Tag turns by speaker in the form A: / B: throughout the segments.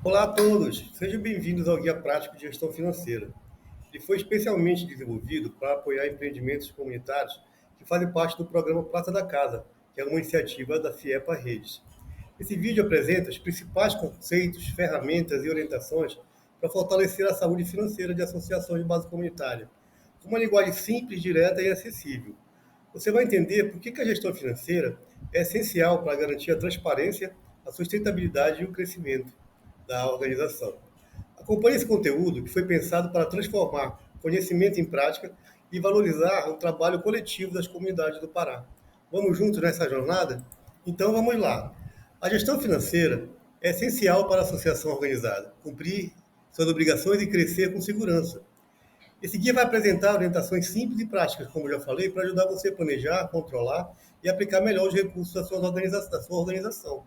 A: Olá a todos, sejam bem-vindos ao Guia Prático de Gestão Financeira. Ele foi especialmente desenvolvido para apoiar empreendimentos comunitários que fazem parte do programa Prata da Casa, que é uma iniciativa da FIEPA Redes. Esse vídeo apresenta os principais conceitos, ferramentas e orientações para fortalecer a saúde financeira de associações de base comunitária, com uma linguagem simples, direta e acessível. Você vai entender por que a gestão financeira é essencial para garantir a transparência, a sustentabilidade e o crescimento da organização. Acompanhe esse conteúdo que foi pensado para transformar conhecimento em prática e valorizar o trabalho coletivo das comunidades do Pará. Vamos juntos nessa jornada? Então vamos lá. A gestão financeira é essencial para a associação organizada, cumprir suas obrigações e crescer com segurança. Esse guia vai apresentar orientações simples e práticas, como já falei, para ajudar você a planejar, controlar e aplicar melhor os recursos da sua organização.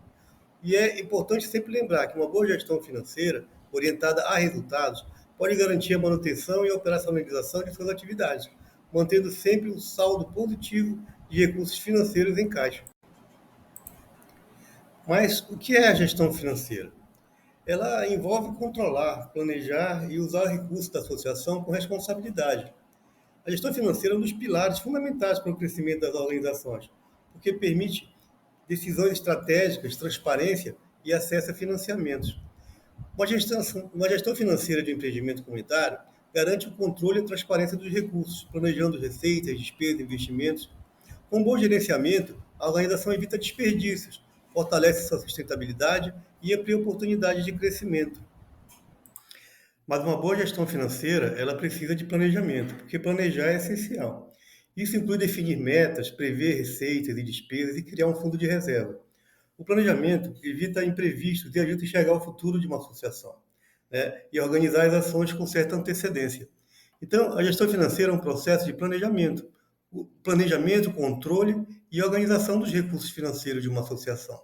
A: E é importante sempre lembrar que uma boa gestão financeira, orientada a resultados, pode garantir a manutenção e a operacionalização de suas atividades, mantendo sempre um saldo positivo de recursos financeiros em caixa. Mas o que é a gestão financeira? Ela envolve controlar, planejar e usar recursos da associação com responsabilidade. A gestão financeira é um dos pilares fundamentais para o crescimento das organizações, porque permite decisões estratégicas, transparência e acesso a financiamentos. Uma gestão financeira de um empreendimento comunitário garante o controle e a transparência dos recursos, planejando receitas, despesas, investimentos. Com um bom gerenciamento, a organização evita desperdícios, fortalece sua sustentabilidade e amplia oportunidades de crescimento. Mas uma boa gestão financeira, ela precisa de planejamento, porque planejar é essencial. Isso inclui definir metas, prever receitas e despesas e criar um fundo de reserva. O planejamento evita imprevistos e ajuda a enxergar o futuro de uma associação, né? E organizar as ações com certa antecedência. Então, a gestão financeira é um processo de planejamento. O planejamento, controle e organização dos recursos financeiros de uma associação.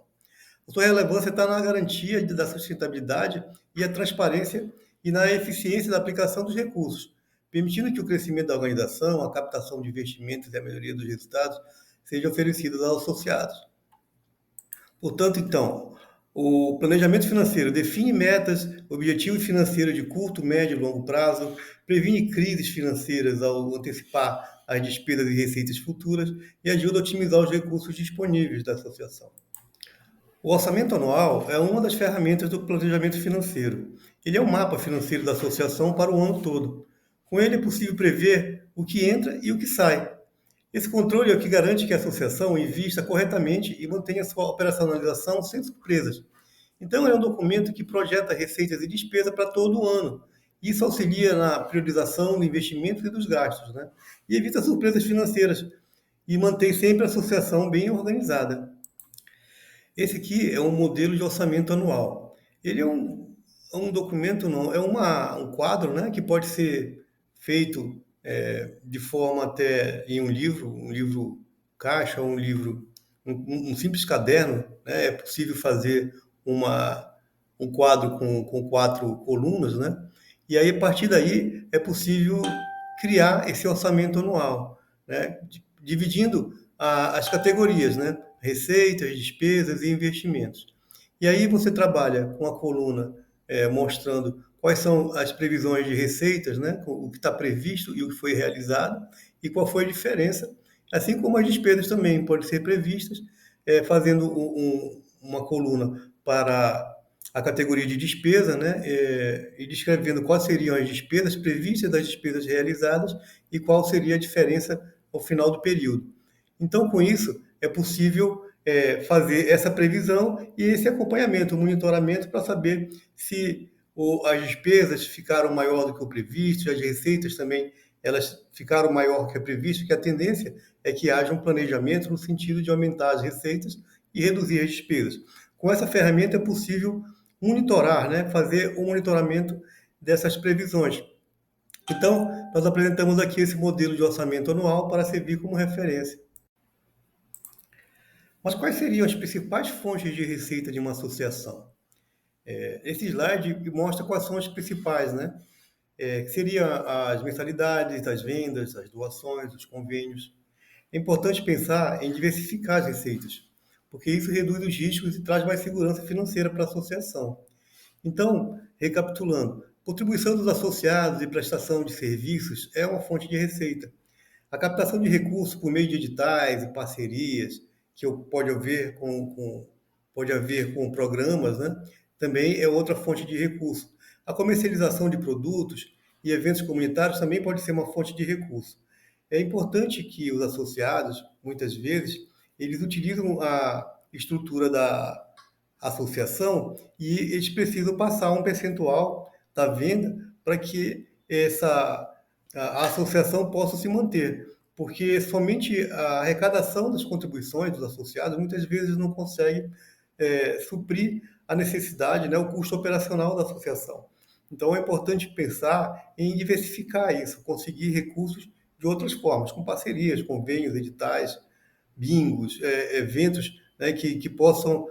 A: A sua relevância está na garantia da sustentabilidade e a transparência e na eficiência da aplicação dos recursos, permitindo que o crescimento da organização, a captação de investimentos e a melhoria dos resultados sejam oferecidos aos associados. Portanto, então, o planejamento financeiro define metas, objetivos financeiros de curto, médio e longo prazo, previne crises financeiras ao antecipar as despesas e receitas futuras e ajuda a otimizar os recursos disponíveis da associação. O orçamento anual é uma das ferramentas do planejamento financeiro. Ele é o mapa financeiro da associação para o ano todo. Com ele é possível prever o que entra e o que sai. Esse controle é o que garante que a associação invista corretamente e mantenha sua operacionalização sem surpresas. Então, é um documento que projeta receitas e despesas para todo o ano. Isso auxilia na priorização do investimento e dos gastos, né? E evita surpresas financeiras e mantém sempre a associação bem organizada. Esse aqui é um modelo de orçamento anual. Ele é um documento, não, um quadro, né, que pode ser feito de forma até em um livro caixa, um simples caderno, né, é possível fazer um quadro com 4 colunas, né, e aí a partir daí é possível criar esse orçamento anual, né, dividindo as categorias, né, receitas, despesas e investimentos. E aí você trabalha com a coluna mostrando quais são as previsões de receitas, né, o que está previsto e o que foi realizado, e qual foi a diferença, assim como as despesas também podem ser previstas, fazendo uma coluna para a categoria de despesa, né, e descrevendo quais seriam as despesas previstas das despesas realizadas e qual seria a diferença ao final do período. Então, com isso, é possível fazer essa previsão e esse acompanhamento, o monitoramento para saber se as despesas ficaram maior do que o previsto, as receitas também elas ficaram maior do que o previsto, que a tendência é que haja um planejamento no sentido de aumentar as receitas e reduzir as despesas. Com essa ferramenta é possível monitorar, né, fazer o monitoramento dessas previsões. Então, nós apresentamos aqui esse modelo de orçamento anual para servir como referência. Mas quais seriam as principais fontes de receita de uma associação? Esse slide mostra quais são as principais, né? Que seriam as mensalidades, as vendas, as doações, os convênios. É importante pensar em diversificar as receitas, porque isso reduz os riscos e traz mais segurança financeira para a associação. Então, recapitulando, contribuição dos associados e prestação de serviços é uma fonte de receita. A captação de recursos por meio de editais e parcerias, pode haver com programas, né? Também é outra fonte de recurso. A comercialização de produtos e eventos comunitários também pode ser uma fonte de recurso. É importante que os associados, muitas vezes, eles utilizam a estrutura da associação e eles precisam passar um percentual da venda para que a associação possa se manter, porque somente a arrecadação das contribuições dos associados muitas vezes não consegue suprir a necessidade, né, o custo operacional da associação. Então é importante pensar em diversificar isso, conseguir recursos de outras formas, com parcerias, convênios, editais, bingos, eventos, né, que possam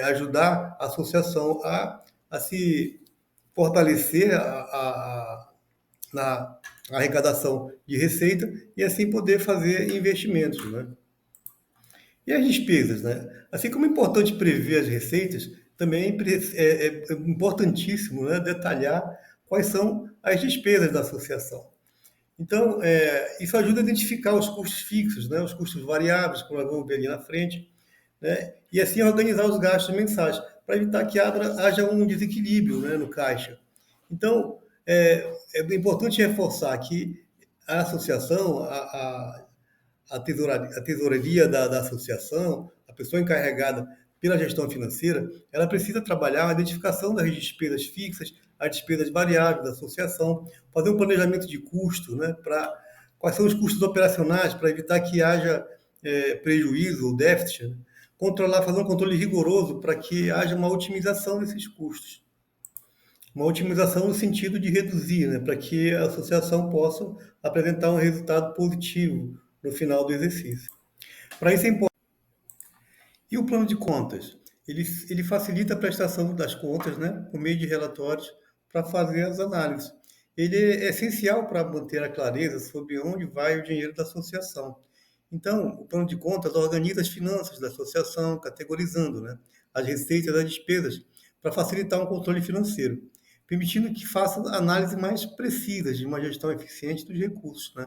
A: ajudar a associação a se fortalecer na arrecadação de receita e assim poder fazer investimentos, né? E as despesas, né? Assim como é importante prever as receitas, também é importantíssimo, né, detalhar quais são as despesas da associação. Então, isso ajuda a identificar os custos fixos, né, os custos variáveis, como nós vamos ver ali na frente, né, e assim organizar os gastos mensais, para evitar que haja um desequilíbrio, né, no caixa. Então, é importante reforçar que a associação, a tesouraria da associação, a pessoa encarregada pela gestão financeira, ela precisa trabalhar a identificação das despesas fixas, as despesas variáveis da associação, fazer um planejamento de custo, né, para quais são os custos operacionais, para evitar que haja prejuízo ou déficit, né? Fazer um controle rigoroso para que haja uma otimização desses custos. Uma otimização no sentido de reduzir, né, para que a associação possa apresentar um resultado positivo no final do exercício. Para isso é importante. E o plano de contas? Ele facilita a prestação das contas, né, por meio de relatórios para fazer as análises. Ele é essencial para manter a clareza sobre onde vai o dinheiro da associação. Então, o plano de contas organiza as finanças da associação, categorizando, né, as receitas e as despesas para facilitar um controle financeiro, permitindo que faça análises mais precisas de uma gestão eficiente dos recursos, né,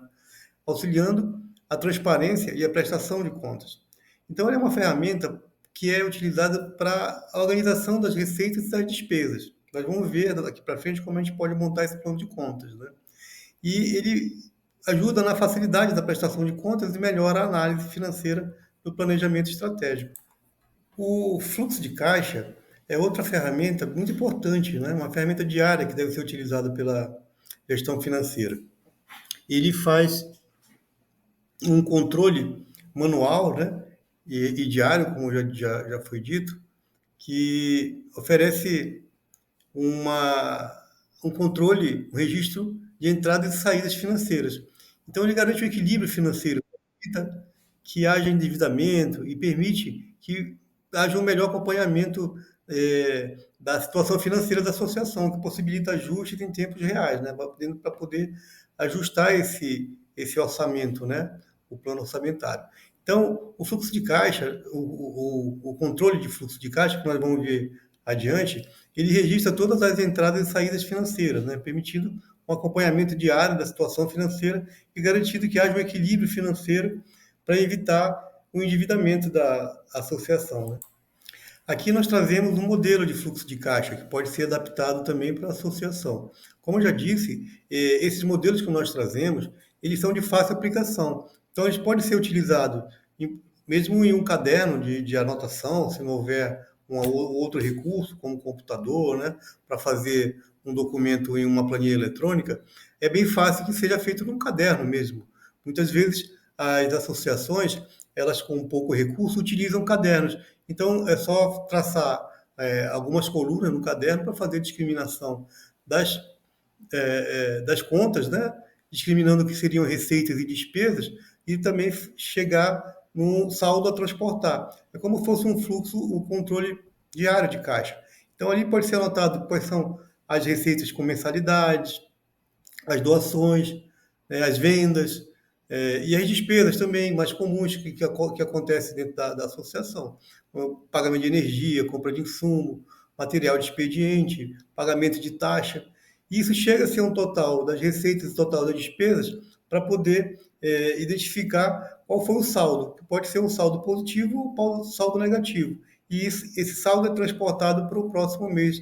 A: auxiliando a transparência e a prestação de contas. Então, ela é uma ferramenta que é utilizada para a organização das receitas e das despesas. Nós vamos ver daqui para frente como a gente pode montar esse plano de contas, né? E ele ajuda na facilidade da prestação de contas e melhora a análise financeira do planejamento estratégico. O fluxo de caixa é outra ferramenta muito importante, né? Uma ferramenta diária que deve ser utilizada pela gestão financeira. Ele faz um controle manual, né? E diário, como já foi dito, que oferece um controle, um registro de entradas e saídas financeiras. Então, ele garante o equilíbrio financeiro, evita que haja endividamento e permite que haja um melhor acompanhamento da situação financeira da associação, que possibilita ajustes em tempos reais, né, para poder ajustar esse orçamento, né, o plano orçamentário. Então, o fluxo de caixa, o controle de fluxo de caixa, que nós vamos ver adiante, ele registra todas as entradas e saídas financeiras, né, permitindo um acompanhamento diário da situação financeira e garantindo que haja um equilíbrio financeiro para evitar o endividamento da associação, né. Aqui nós trazemos um modelo de fluxo de caixa que pode ser adaptado também para a associação. Como eu já disse, esses modelos que nós trazemos, eles são de fácil aplicação. Então, eles podem ser utilizados mesmo em um caderno de anotação, se não houver outro recurso, como computador, né, para fazer um documento em uma planilha eletrônica, é bem fácil que seja feito num caderno mesmo. Muitas vezes, as associações, elas com pouco recurso, utilizam cadernos. Então, é só traçar algumas colunas no caderno para fazer discriminação das contas, né? Discriminando o que seriam receitas e despesas, e também chegar num saldo a transportar. É como se fosse um fluxo, um controle diário de caixa. Então, ali pode ser anotado quais são as receitas com mensalidades, as doações, né, as vendas, e as despesas também mais comuns que acontecem dentro da associação. O pagamento de energia, compra de insumo, material de expediente, pagamento de taxa. E isso chega a ser um total das receitas e total das despesas para poder identificar qual foi o saldo, que pode ser um saldo positivo ou um saldo negativo. E esse saldo é transportado para o próximo mês,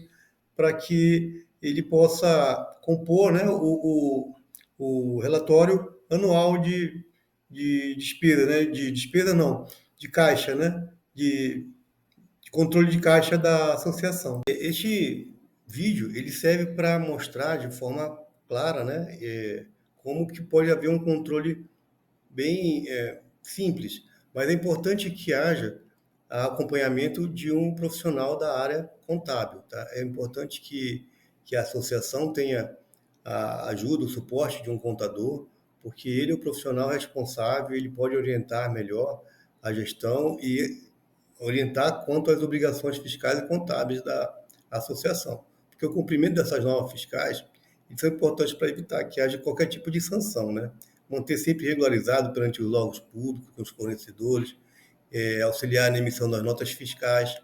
A: para que ele possa compor, né, o relatório anual de despesa, né, de despesa não, de caixa, né, de controle de caixa da associação. Este vídeo ele serve para mostrar de forma clara, né, como que pode haver um controle bem simples, mas é importante que haja acompanhamento de um profissional da área contábil. Tá? É importante que a associação tenha a ajuda, o suporte de um contador, porque ele é o profissional responsável, ele pode orientar melhor a gestão e orientar quanto às obrigações fiscais e contábeis da associação. Porque o cumprimento dessas normas fiscais isso é importante para evitar que haja qualquer tipo de sanção, né? Manter sempre regularizado perante os órgãos públicos, com os fornecedores, auxiliar na emissão das notas fiscais,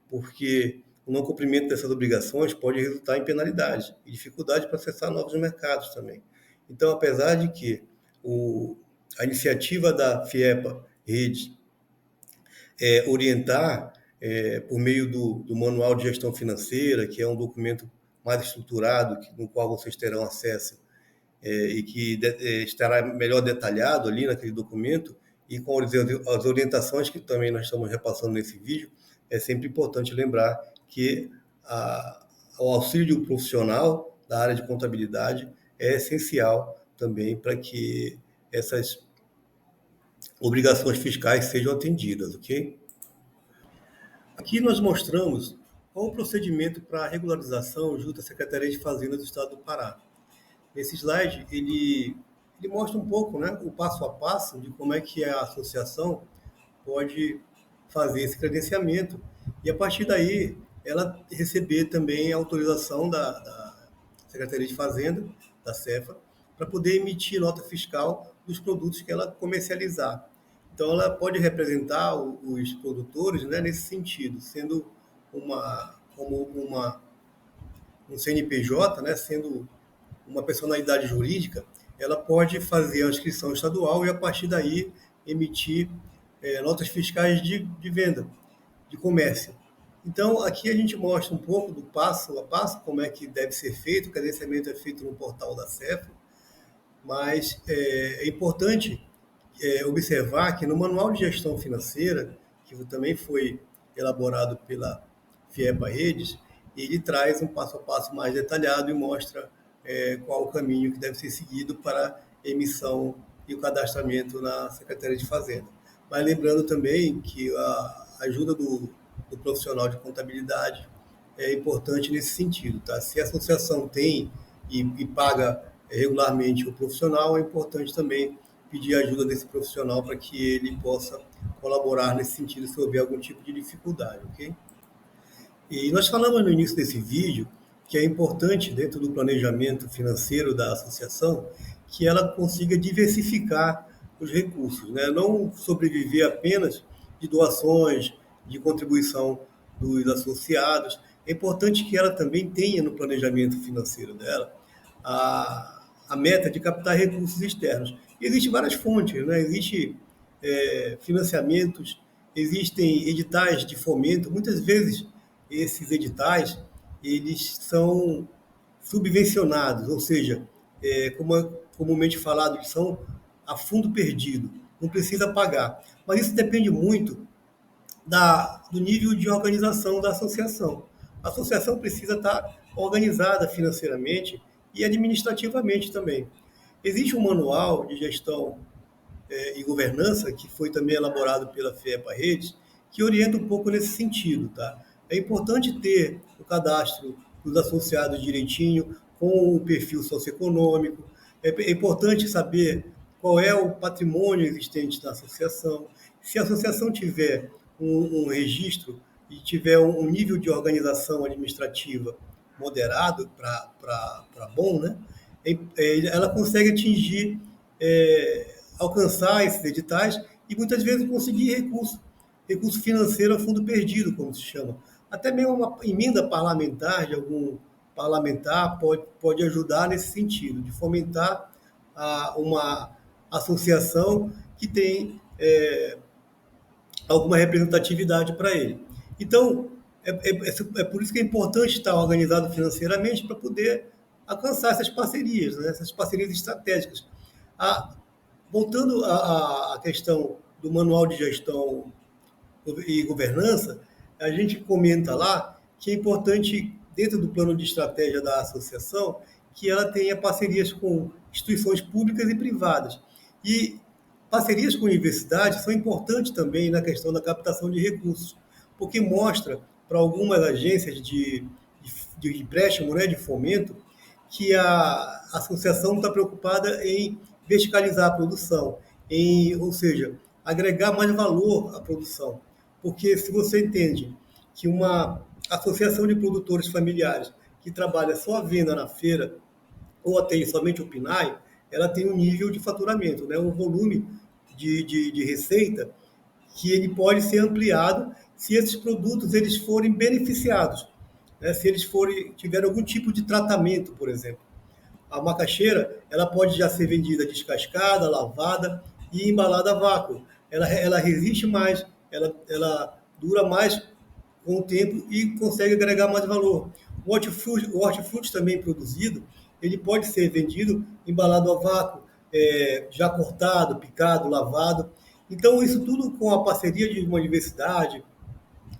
A: porque o não cumprimento dessas obrigações pode resultar em penalidades e dificuldade para acessar novos mercados também. Então, apesar de que a iniciativa da FIEPA Rede orientar, por meio do Manual de Gestão Financeira, que é um documento mais estruturado, no qual vocês terão acesso, e que estará melhor detalhado ali naquele documento, e com as orientações que também nós estamos repassando nesse vídeo, é sempre importante lembrar que o auxílio do profissional da área de contabilidade é essencial também para que essas obrigações fiscais sejam atendidas, ok? Aqui nós mostramos qual o procedimento para a regularização junto à Secretaria de Fazenda do Estado do Pará. Nesse slide, ele mostra um pouco, né, o passo a passo de como é que a associação pode fazer esse credenciamento e, a partir daí, ela receber também a autorização da Secretaria de Fazenda, da Cefa, para poder emitir nota fiscal dos produtos que ela comercializar. Então, ela pode representar os produtores, né, nesse sentido, sendo um CNPJ, né, sendo uma personalidade jurídica, ela pode fazer a inscrição estadual e, a partir daí, emitir notas fiscais de venda, de comércio. Então, aqui a gente mostra um pouco do passo a passo, como é que deve ser feito, o credenciamento é feito no portal da CEFA, mas é importante observar que no Manual de Gestão Financeira, que também foi elaborado pela FIEPA Redes, ele traz um passo a passo mais detalhado e mostra qual o caminho que deve ser seguido para emissão e o cadastramento na Secretaria de Fazenda. Mas lembrando também que a ajuda do profissional de contabilidade é importante nesse sentido. Tá? Se a associação tem e paga regularmente o profissional, é importante também pedir a ajuda desse profissional para que ele possa colaborar nesse sentido se houver algum tipo de dificuldade, ok? E nós falamos no início desse vídeo que é importante, dentro do planejamento financeiro da associação, que ela consiga diversificar os recursos, né? Não sobreviver apenas de doações, de contribuição dos associados. É importante que ela também tenha no planejamento financeiro dela a meta de captar recursos externos. Existem várias fontes, né? Existem financiamentos, existem editais de fomento. Muitas vezes esses editais eles são subvencionados, ou seja, como é comumente falado, eles são a fundo perdido, não precisa pagar. Mas isso depende muito do nível de organização da associação. A associação precisa estar organizada financeiramente e administrativamente também. Existe um manual de gestão e governança, que foi também elaborado pela FIEPA Redes, que orienta um pouco nesse sentido. Tá? É importante ter o cadastro dos associados direitinho, com o perfil socioeconômico. É importante saber qual é o patrimônio existente na associação. Se a associação tiver um registro e tiver um nível de organização administrativa moderado para bom, né? Ela consegue atingir, alcançar esses editais e muitas vezes conseguir recurso financeiro a fundo perdido, como se chama, Até mesmo uma emenda parlamentar de algum parlamentar pode ajudar nesse sentido, de fomentar uma associação que tem alguma representatividade para ele. Então, é por isso que é importante estar organizado financeiramente para poder alcançar essas parcerias, né? Essas parcerias estratégicas. A, voltando à questão do manual de gestão e governança, a gente comenta lá que é importante, dentro do plano de estratégia da associação, que ela tenha parcerias com instituições públicas e privadas. E parcerias com universidades são importantes também na questão da captação de recursos, porque mostra para algumas agências de empréstimo, né, de fomento, que a associação está preocupada em verticalizar a produção, ou seja, agregar mais valor à produção. Porque se você entende que uma associação de produtores familiares que trabalha só a venda na feira ou atende somente o PNAE, ela tem um nível de faturamento, né? Um volume de receita que ele pode ser ampliado se esses produtos eles forem beneficiados, né? Se eles tiverem algum tipo de tratamento, por exemplo. A macaxeira, ela pode já ser vendida descascada, lavada e embalada a vácuo. Ela resiste mais, ela dura mais com o tempo e consegue agregar mais valor. O hortifruti também produzido, ele pode ser vendido embalado a vácuo, já cortado, picado, lavado. Então, isso tudo com a parceria de uma universidade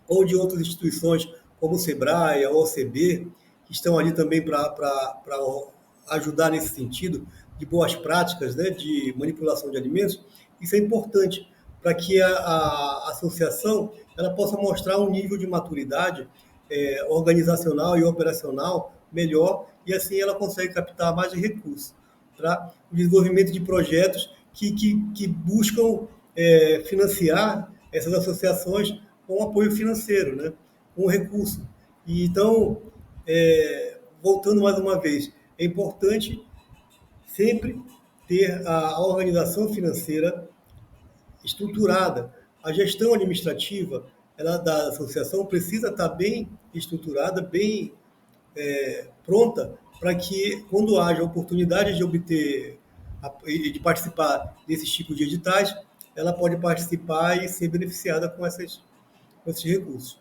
A: ou de outras instituições, como o SEBRAE, a OCB, que estão ali também para ajudar nesse sentido, de boas práticas, né, de manipulação de alimentos, isso é importante para que a associação ela possa mostrar um nível de maturidade organizacional e operacional melhor, e assim ela consegue captar mais recursos para o desenvolvimento de projetos que buscam financiar essas associações com apoio financeiro, né? Com recurso. E, então, voltando mais uma vez, é importante sempre ter a organização financeira estruturada. A gestão administrativa da associação precisa estar bem estruturada, bem pronta, para que, quando haja oportunidade de obter e de participar desses tipos de editais, ela pode participar e ser beneficiada com esses recursos.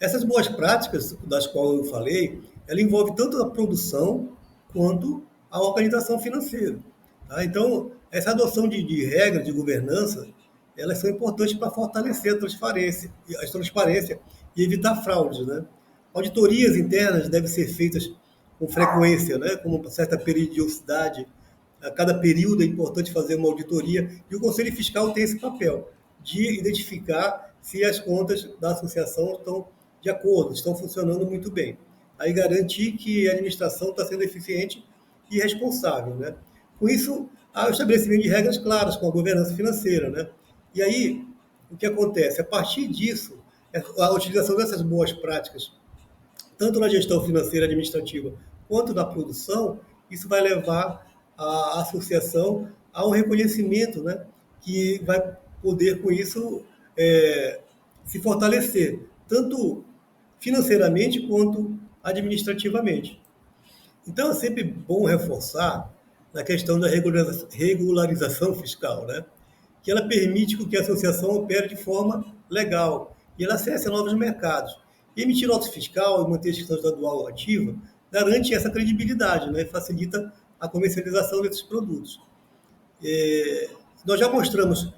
A: Essas boas práticas, das quais eu falei, ela envolve tanto a produção quanto a organização financeira. Tá? Então, essa adoção de regras de governança, elas são importantes para fortalecer a transparência e evitar fraudes. Né? Auditorias internas devem ser feitas com frequência, né? Com uma certa periodicidade. A cada período é importante fazer uma auditoria e o Conselho Fiscal tem esse papel de identificar se as contas da associação estão de acordo, estão funcionando muito bem. Aí garantir que a administração está sendo eficiente e responsável. Né? Com isso, há o estabelecimento de regras claras com a governança financeira. Né? E aí, o que acontece? A partir disso, a utilização dessas boas práticas, tanto na gestão financeira administrativa quanto na produção, isso vai levar a associação a um reconhecimento, né, que vai poder, com isso, se fortalecer, tanto financeiramente quanto administrativamente. Então, é sempre bom reforçar na questão da regularização fiscal, né? Que ela permite que a associação opere de forma legal e ela acesse novos mercados. E emitir nota fiscal e manter a inscrição estadual ativa garante essa credibilidade, né? Facilita a comercialização desses produtos. Nós já mostramos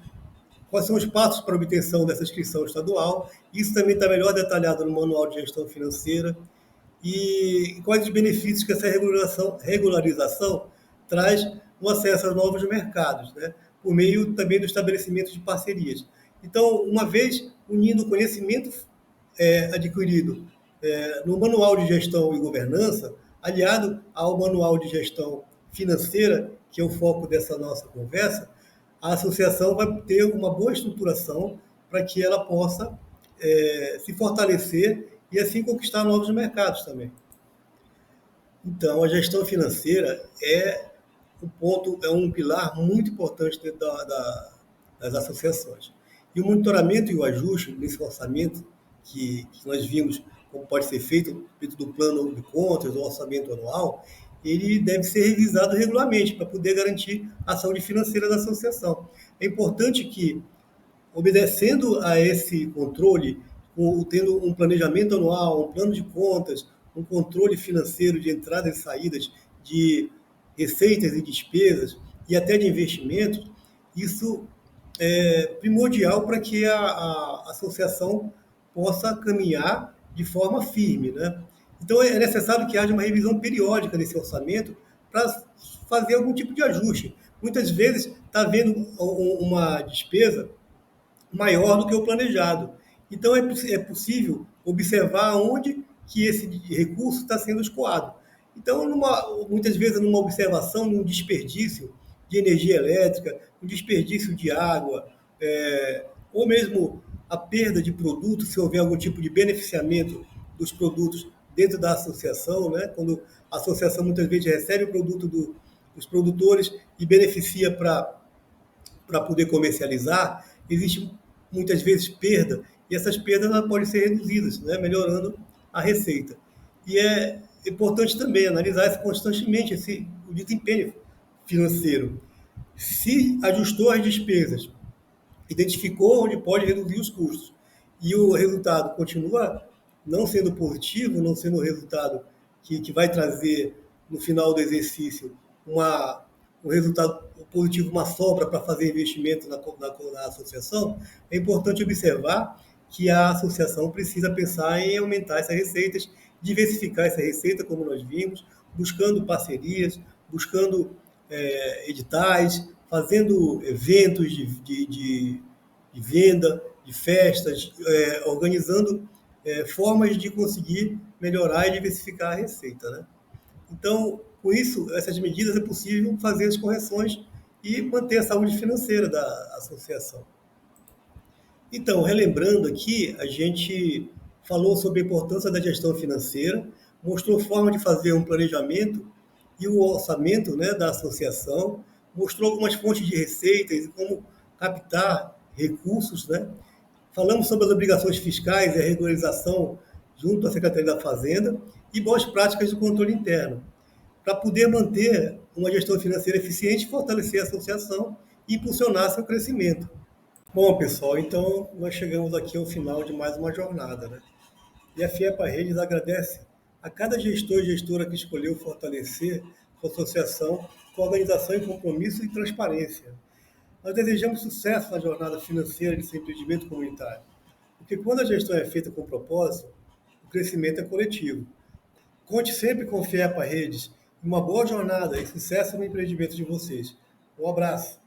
A: quais são os passos para a obtenção dessa inscrição estadual. Isso também está melhor detalhado no Manual de Gestão Financeira. E quais os benefícios que essa regularização traz no acesso a novos mercados, né? Por meio também do estabelecimento de parcerias. Então, uma vez unindo o conhecimento adquirido no Manual de Gestão e Governança, aliado ao Manual de Gestão Financeira, que é o foco dessa nossa conversa, a associação vai ter uma boa estruturação para que ela possa se fortalecer e assim conquistar novos mercados também. Então, a gestão financeira é um pilar muito importante dentro das associações. E o monitoramento e o ajuste desse orçamento, que nós vimos como pode ser feito, dentro do plano de contas, do orçamento anual, ele deve ser revisado regularmente para poder garantir a saúde financeira da associação. É importante que, obedecendo a esse controle, tendo um planejamento anual, um plano de contas, um controle financeiro de entradas e saídas, de receitas e despesas e até de investimentos, isso é primordial para que a associação possa caminhar de forma firme, né? Então é necessário que haja uma revisão periódica desse orçamento para fazer algum tipo de ajuste. Muitas vezes está havendo uma despesa maior do que o planejado. Então é possível observar onde que esse recurso está sendo escoado. Então, muitas vezes, numa observação, num desperdício de energia elétrica, um desperdício de água, ou mesmo a perda de produtos, se houver algum tipo de beneficiamento dos produtos dentro da associação, né? Quando a associação muitas vezes recebe o produto dos produtores e beneficia para poder comercializar, existe muitas vezes perda, e essas perdas podem ser reduzidas, né, melhorando a receita. E é importante também analisar constantemente o desempenho financeiro. Se ajustou as despesas, identificou onde pode reduzir os custos, e o resultado continua não sendo positivo, não sendo o resultado que vai trazer no final do exercício um resultado positivo, uma sobra para fazer investimento na associação, é importante observar que a associação precisa pensar em aumentar essas receitas, diversificar essa receita, como nós vimos, buscando parcerias, buscando editais, fazendo eventos de venda, de festas, organizando formas de conseguir melhorar e diversificar a receita, né? Então, com isso, essas medidas é possível fazer as correções e manter a saúde financeira da associação. Então, relembrando aqui, a gente falou sobre a importância da gestão financeira, mostrou forma de fazer um planejamento e o orçamento, né, da associação, mostrou algumas fontes de receitas e como captar recursos, né? Falamos sobre as obrigações fiscais e a regularização junto à Secretaria da Fazenda e boas práticas de controle interno, para poder manter uma gestão financeira eficiente, fortalecer a associação e impulsionar seu crescimento. Bom, pessoal, então nós chegamos aqui ao final de mais uma jornada, né? E a FIEPA Redes agradece a cada gestor e gestora que escolheu fortalecer sua associação com organização e compromisso e transparência. Nós desejamos sucesso na jornada financeira de seu empreendimento comunitário, porque quando a gestão é feita com propósito, o crescimento é coletivo. Conte sempre com a FIEPA Redes, uma boa jornada e sucesso no empreendimento de vocês. Um abraço!